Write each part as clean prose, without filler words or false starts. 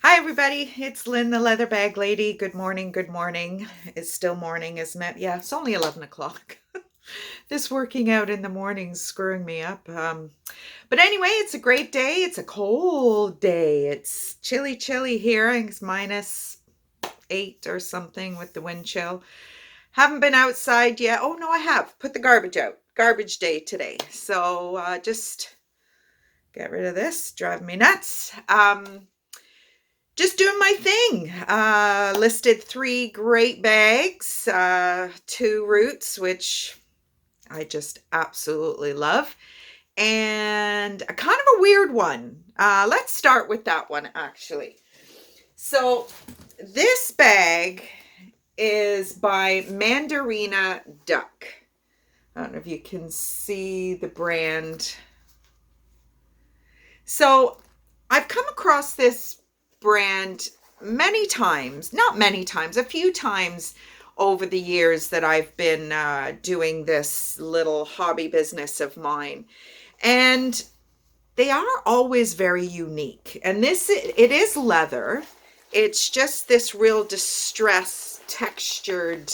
Hi, everybody. It's Lynn, the leather bag lady. Good morning. Good morning. It's still morning, isn't it? Yeah, it's only 11 o'clock. This working out in the morning's screwing me up. But anyway, it's a great day. It's a cold day. It's chilly here. I think it's -8 or something with the wind chill. Haven't been outside yet. Oh, no, I have. Put the garbage out. Garbage day today. So just get rid of this. Driving me nuts. Just doing my thing. Listed 3 great bags, 2 roots, which I just absolutely love, and a kind of a weird one. Let's start with that one, actually. So this bag is by Mandarina Duck. I don't know if you can see the brand. So I've come across this brand many times, not many times, a few times over the years that I've been doing this little hobby business of mine. And they are always very unique. And it is leather. It's just this real distress textured,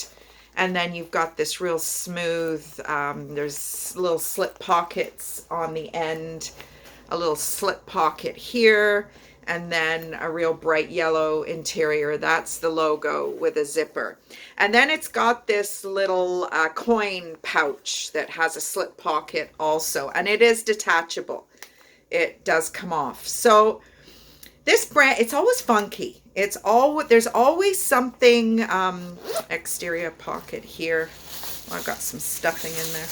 and then you've got this real smooth, there's little slip pockets on the end, a little slip pocket here, and then a real bright yellow interior. That's the logo with a zipper. And then it's got this little coin pouch that has a slip pocket also, and it is detachable. It does come off. So this brand, it's always funky. There's always something. Exterior pocket here. Oh, I've got some stuffing in there.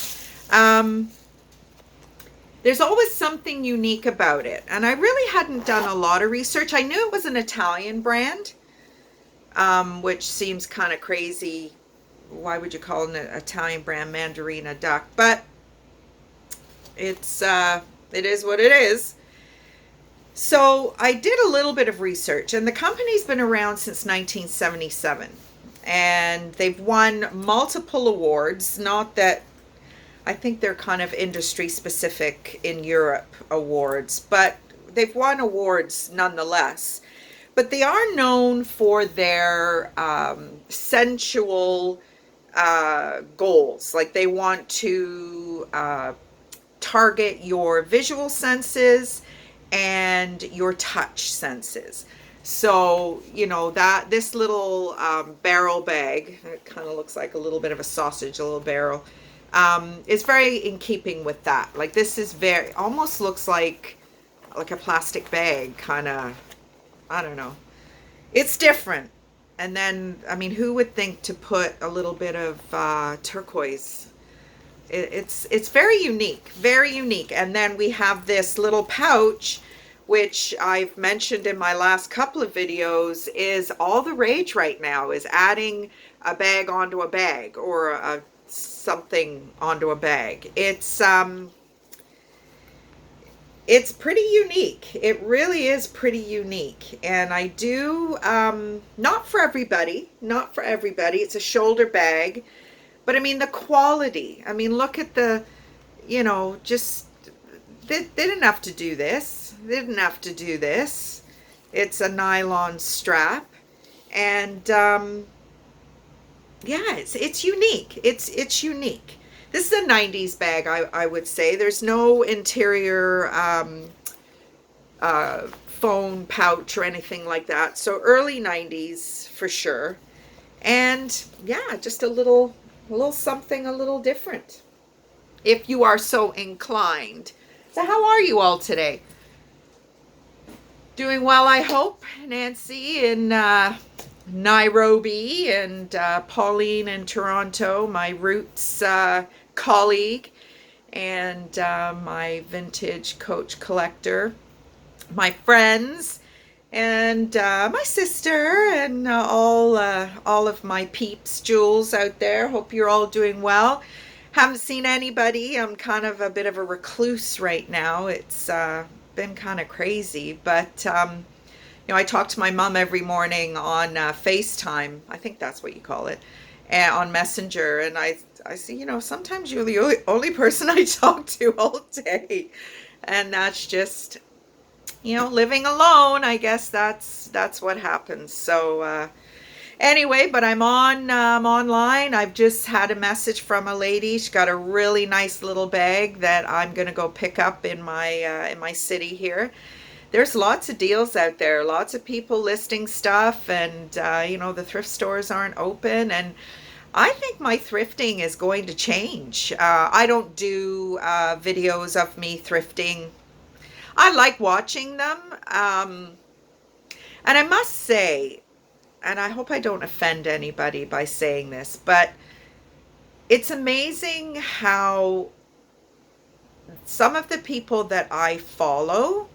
There's always something unique about it. And I really hadn't done a lot of research. I knew it was an Italian brand, which seems kind of crazy. Why would you call an Italian brand Mandarina Duck? But it is what it is. So I did a little bit of research, and the company's been around since 1977. And they've won multiple awards. Not that I think they're kind of industry specific in Europe awards, but they've won awards nonetheless. But they are known for their sensual goals. Like they want to target your visual senses and your touch senses. So, that this little barrel bag, it kind of looks like a little bit of a sausage, a little barrel, is very in keeping with that. Like this is almost looks like a plastic bag, kind of, I don't know. It's different. And then, I mean, who would think to put a little bit of turquoise? It's very unique, very unique. And then we have this little pouch, which I've mentioned in my last couple of videos, is all the rage right now, is adding a bag onto a bag, or something onto a bag. It's pretty unique. It really is pretty unique. And I do, not for everybody, It's a shoulder bag. But I mean, the quality, I mean, look at the, just, they didn't have to do this. They didn't have to do this. It's a nylon strap. And, yeah, it's unique. It's unique. This is a 90s bag, I would say. There's no interior phone pouch or anything like that. So early 90s for sure. And yeah, just a little something a little different, if you are so inclined. So how are you all today? Doing well, I hope. Nancy in Nairobi, and Pauline in Toronto, my Roots colleague, and my vintage coach collector, my friends, and my sister, and all of my peeps, Jules out there. Hope you're all doing well. Haven't seen anybody. I'm kind of a bit of a recluse right now. It's been kind of crazy, but I talk to my mom every morning on FaceTime. I think that's what you call it, on Messenger, and I see, sometimes you're the only person I talk to all day, and that's just you know, living alone, I guess that's what happens. So anyway, but I'm online. I've just had a message from a lady. She got a really nice little bag that I'm gonna go pick up in my city here. There's lots of deals out there, lots of people listing stuff, and you know, the thrift stores aren't open, and I think my thrifting is going to change. I don't do videos of me thrifting. I like watching them, and I must say, and I hope I don't offend anybody by saying this, but it's amazing how some of the people that I follow,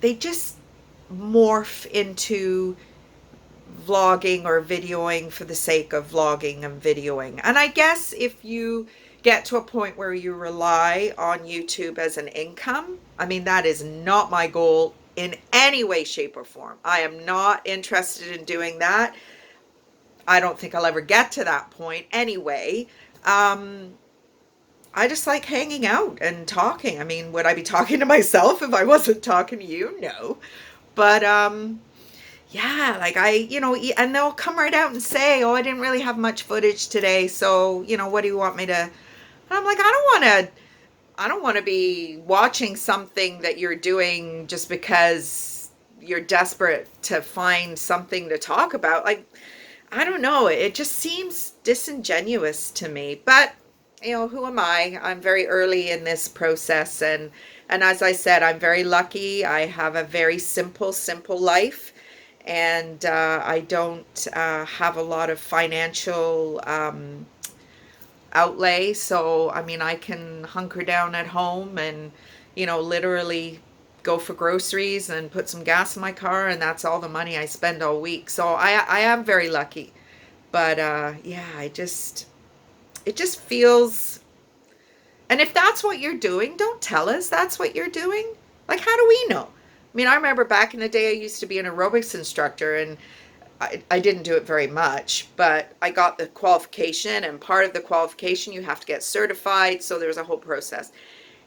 they just morph into vlogging or videoing for the sake of vlogging and videoing. And I guess if you get to a point where you rely on YouTube as an income, I mean, that is not my goal in any way, shape, or form. I am not interested in doing that. I don't think I'll ever get to that point anyway. I just like hanging out and talking. I mean, would I be talking to myself if I wasn't talking to you? No. But yeah, like you know, and they'll come right out and say, "Oh, I didn't really have much footage today, so, you know, what do you want me to?" And I'm like, I don't want to be watching something that you're doing just because you're desperate to find something to talk about. Like, I don't know, it just seems disingenuous to me. But, you know, who am I? I'm very early in this process, and as I said, I'm very lucky. I have a very simple life, and I don't have a lot of financial outlay. So, I mean, I can hunker down at home and, you know, literally go for groceries and put some gas in my car, and that's all the money I spend all week. So I am very lucky. But yeah, it just feels, and if that's what you're doing, don't tell us that's what you're doing. Like, how do we know? I mean, I remember back in the day, I used to be an aerobics instructor, and I didn't do it very much, but I got the qualification, and part of the qualification, you have to get certified. So there's a whole process.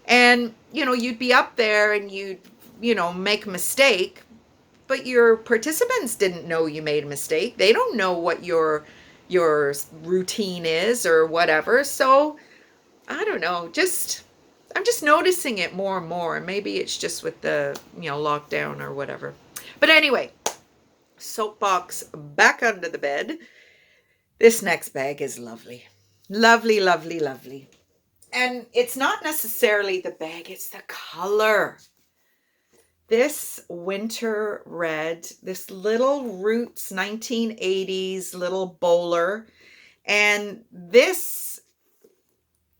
And, you know, you'd be up there and you'd, you know, make a mistake, but your participants didn't know you made a mistake. They don't know what your routine is or whatever. So I don't know, just I'm just noticing it more and more. Maybe it's just with the, you know, lockdown or whatever. But anyway, soapbox back under the bed. This next bag is lovely. Lovely, lovely, lovely. And it's not necessarily the bag, it's the color. This winter red, this little Roots 1980s little bowler. And this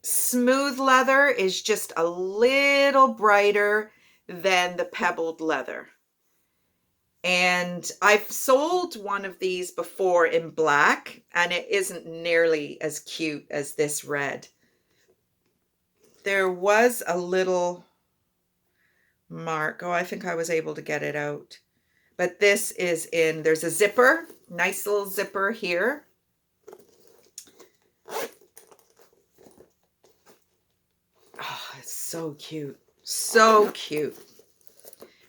smooth leather is just a little brighter than the pebbled leather. And I've sold one of these before in black, and it isn't nearly as cute as this red. There was a little mark. Oh, I think I was able to get it out. But this is in, there's a zipper, nice little zipper here. Oh, it's so cute. So cute.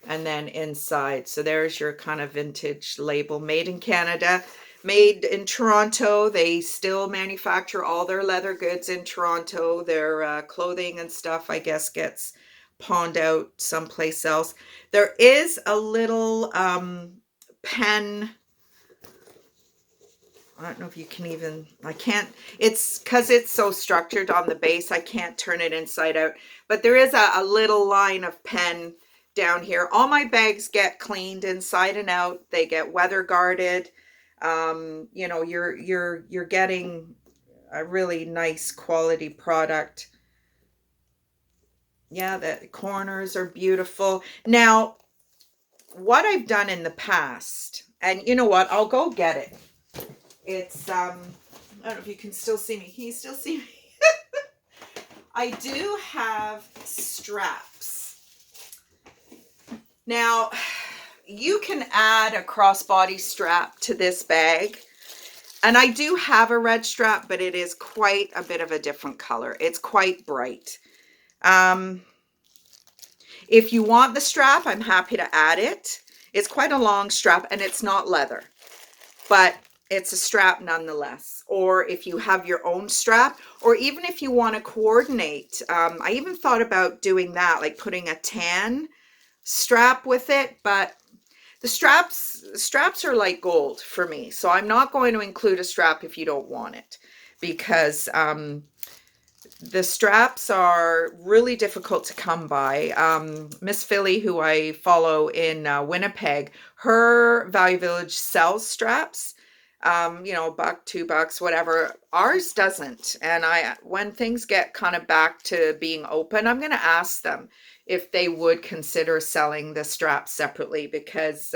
And then inside, so there's your kind of vintage label, made in Canada, made in Toronto. They still manufacture all their leather goods in Toronto. Their clothing and stuff, I guess, gets pawned out someplace else. There is a little pen. I don't know if you can even, I can't, it's because it's so structured on the base, I can't turn it inside out. But there is a little line of pen down here. All my bags get cleaned inside and out. They get weather guarded. You know, you're getting a really nice quality product. Yeah, the corners are beautiful. Now, what I've done in the past, and you know what, I'll go get it. It's, I don't know if you can still see me. Can you still see me? I do have straps. Now, you can add a crossbody strap to this bag. And I do have a red strap, but it is quite a bit of a different color. It's quite bright. If you want the strap, I'm happy to add it. It's quite a long strap and it's not leather, but it's a strap nonetheless. Or if you have your own strap, or even if you want to coordinate, I even thought about doing that, like putting a tan strap with it, but the straps are like gold for me. So I'm not going to include a strap if you don't want it, because the straps are really difficult to come by. Miss Philly, who I follow in Winnipeg, her Value Village sells straps. You know, $1, $2, whatever. Ours doesn't. And when things get kind of back to being open, I'm going to ask them if they would consider selling the straps separately, because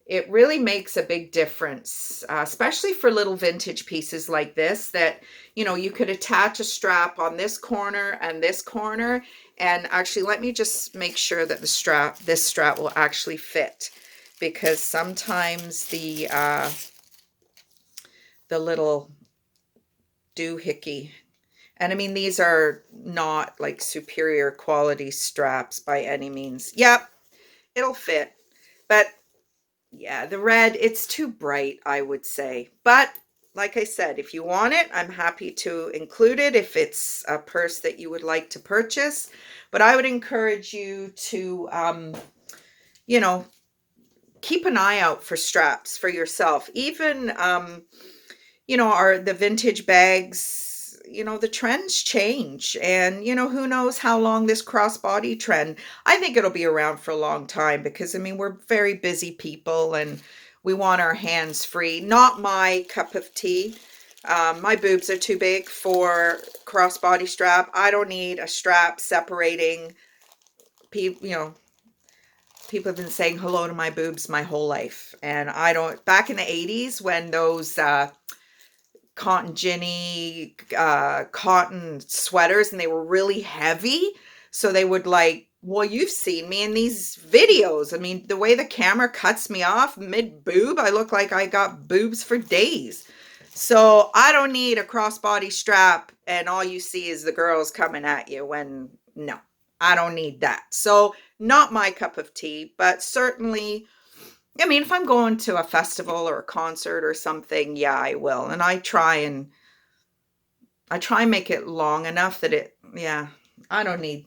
it really makes a big difference, especially for little vintage pieces like this, that, you know, you could attach a strap on this corner and this corner. And actually, let me just make sure that this strap will actually fit, because sometimes the little doohickey, and I mean, these are not like superior quality straps by any means. Yep, it'll fit. But yeah, the red, it's too bright, I would say. But like I said, if you want it, I'm happy to include it if it's a purse that you would like to purchase. But I would encourage you to, you know, keep an eye out for straps for yourself. Even, you know, the vintage bags, you know, the trends change, and, you know, who knows how long this crossbody trend, I think it'll be around for a long time, because, I mean, we're very busy people and we want our hands free. Not my cup of tea. My boobs are too big for crossbody strap. I don't need a strap separating people, you know. People have been saying hello to my boobs my whole life. And I don't, back in the 80s when those, cotton ginny cotton sweaters, and they were really heavy, so they would, like, well, you've seen me in these videos. I mean, the way the camera cuts me off mid boob, I look like I got boobs for days. So I don't need a crossbody strap and all you see is the girls coming at you. When no, I don't need that. So not my cup of tea, but certainly, I mean, if I'm going to a festival or a concert or something, yeah, I will. And I try and make it long enough that yeah, I don't need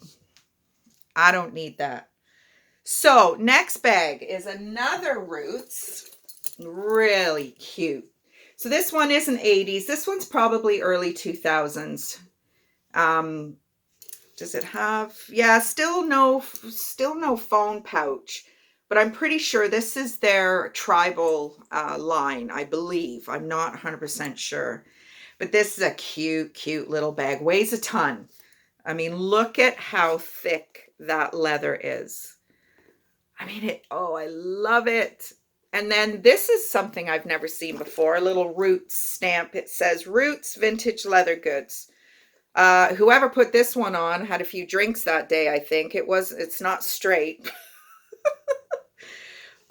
that. So next bag is another Roots, really cute. So this one isn't 80s. This one's probably early 2000s. Does it have, yeah, still no phone pouch. But I'm pretty sure this is their tribal line, I believe. I'm not 100% sure. But this is a cute, cute little bag. Weighs a ton. I mean, look at how thick that leather is. I mean, oh, I love it. And then this is something I've never seen before. A little Roots stamp. It says Roots Vintage Leather Goods. Whoever put this one on had a few drinks that day, I think. It's not straight.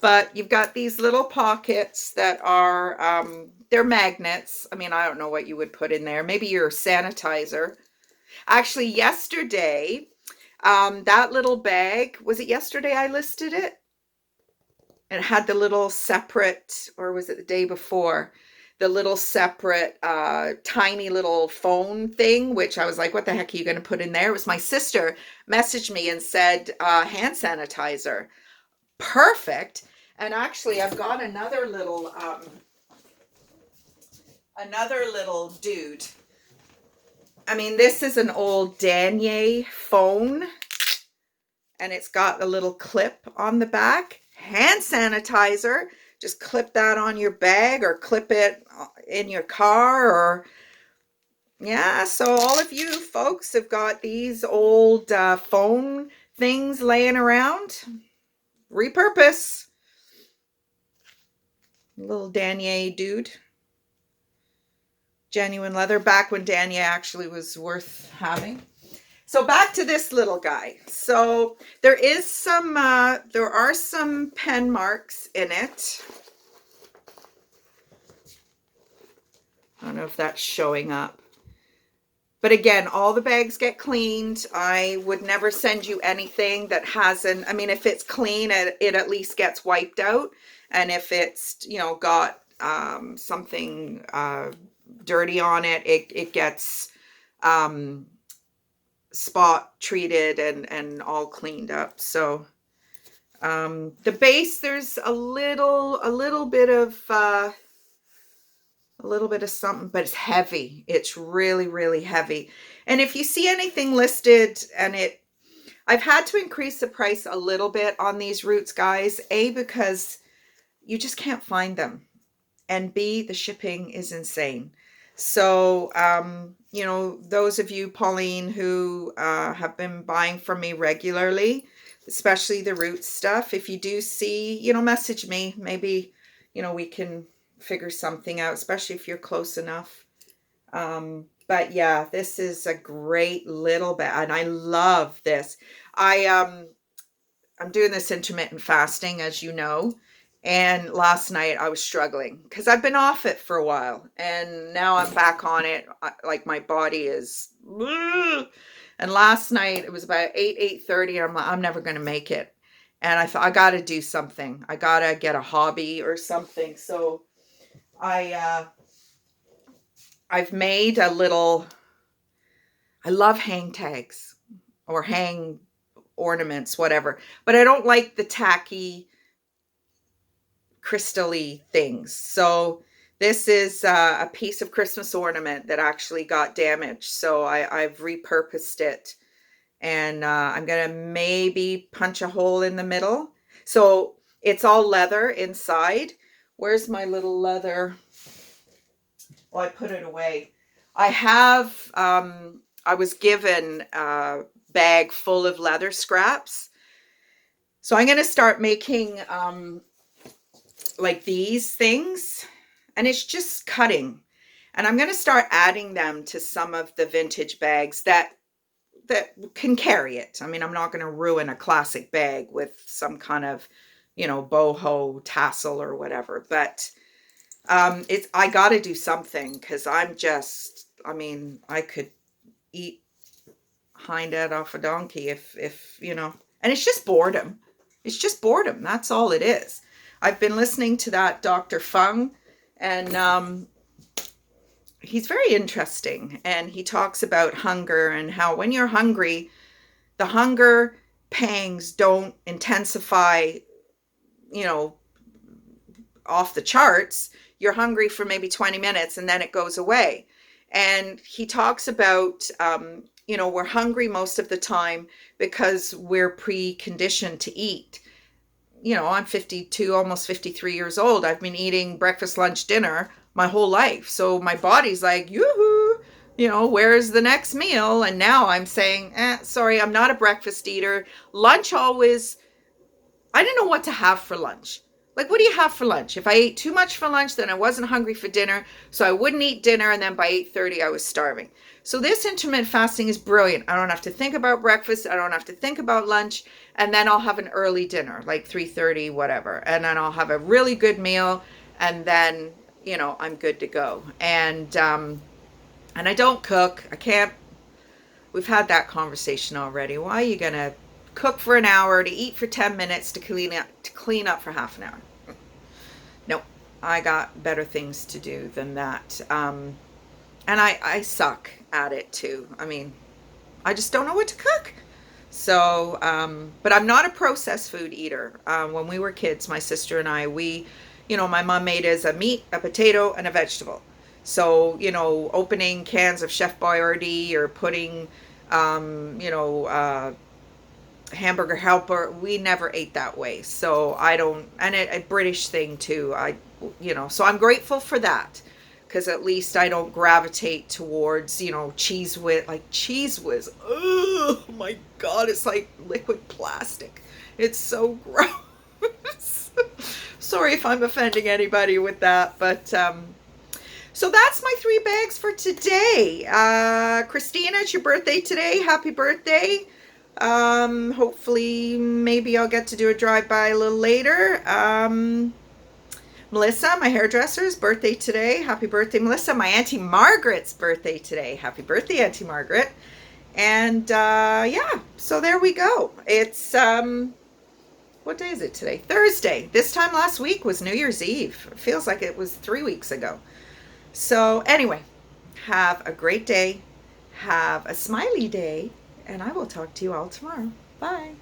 But you've got these little pockets that are, they're magnets. I mean, I don't know what you would put in there. Maybe your sanitizer. Actually, yesterday, that little bag, was it yesterday I listed it? It had the little separate, or was it the day before? The little separate, tiny little phone thing, which I was like, what the heck are you going to put in there? It was my sister messaged me and said, hand sanitizer. Perfect. And actually, I've got another little dude. I mean, this is an old Danier phone, and it's got a little clip on the back. Hand sanitizer. Just clip that on your bag or clip it in your car, or yeah. So all of you folks have got these old phone things laying around. Repurpose. Little Danier dude. Genuine leather, back when Danier actually was worth having. So back to this little guy. So there are some pen marks in it. I don't know if that's showing up. But again, all the bags get cleaned. I would never send you anything that hasn't, I mean, if it's clean, it at least gets wiped out. And if it's, got something dirty on it, it gets spot treated and all cleaned up. So the base, there's a little bit of something, but it's heavy. It's really, really heavy. And if you see anything listed and I've had to increase the price a little bit on these roots, guys. A, because you just can't find them. And B, the shipping is insane. So, those of you, Pauline, who have been buying from me regularly, especially the root stuff, if you do see, message me. Maybe, we can figure something out, especially if you're close enough. But yeah, this is a great little bit, and I love this. I'm doing this intermittent fasting, as you know, and last night I was struggling because I've been off it for a while, and now I'm back on it. Like, my body is, and last night it was about 8:30, and I'm like, I'm never going to make it. And I thought, I got to do something. I got to get a hobby or something. So I've made a little, I love hang tags or hang ornaments, whatever, but I don't like the tacky crystal-y things. So this is a piece of Christmas ornament that actually got damaged. So I've repurposed it, and I'm going to maybe punch a hole in the middle. So it's all leather inside. Where's my little leather? Well, I put it away. I have, I was given a bag full of leather scraps. So I'm going to start making like these things, and it's just cutting. And I'm going to start adding them to some of the vintage bags that can carry it. I mean, I'm not going to ruin a classic bag with some kind of, boho tassel or whatever, but I got to do something, because I could eat hind end off a donkey if and it's just boredom. It's just boredom. That's all it is. I've been listening to that Dr. Fung, and he's very interesting, and he talks about hunger and how when you're hungry, the hunger pangs don't intensify, off the charts. You're hungry for maybe 20 minutes and then it goes away. And he talks about, we're hungry most of the time because we're preconditioned to eat. I'm 52, almost 53 years old. I've been eating breakfast, lunch, dinner my whole life. So my body's like, yoo-hoo, where's the next meal? And now I'm saying, sorry, I'm not a breakfast eater. Lunch always, I didn't know what to have for lunch. Like, what do you have for lunch? If I ate too much for lunch, then I wasn't hungry for dinner. So I wouldn't eat dinner. And then by 8:30, I was starving. So this intermittent fasting is brilliant. I don't have to think about breakfast. I don't have to think about lunch. And then I'll have an early dinner, like 3:30, whatever. And then I'll have a really good meal. And then, I'm good to go. And I don't cook. I can't. We've had that conversation already. Why are you going to cook for an hour, to eat for 10 minutes, to clean up for half an hour? No, I got better things to do than that. And I suck at it too. I mean, I just don't know what to cook. So, but I'm not a processed food eater. When we were kids, my sister and I, my mom made us a meat, a potato, and a vegetable. So, opening cans of Chef Boyardee or putting, Hamburger Helper, we never ate that way. So I don't, and a British thing too. So I'm grateful for that, because at least I don't gravitate towards, Cheese Whiz. Oh my God, it's like liquid plastic. It's so gross. Sorry if I'm offending anybody with that, but so that's my 3 bags for today. Christina, it's your birthday today. Happy birthday. Hopefully maybe I'll get to do a drive-by a little later. Melissa, my hairdresser's birthday today. Happy birthday, Melissa. My Auntie Margaret's birthday today. Happy birthday, Auntie Margaret. And yeah, so there we go. It's what day is it today? Thursday. This time last week was New Year's Eve. It feels like it was 3 weeks ago. So anyway, have a great day. Have a smiley day. And I will talk to you all tomorrow. Bye.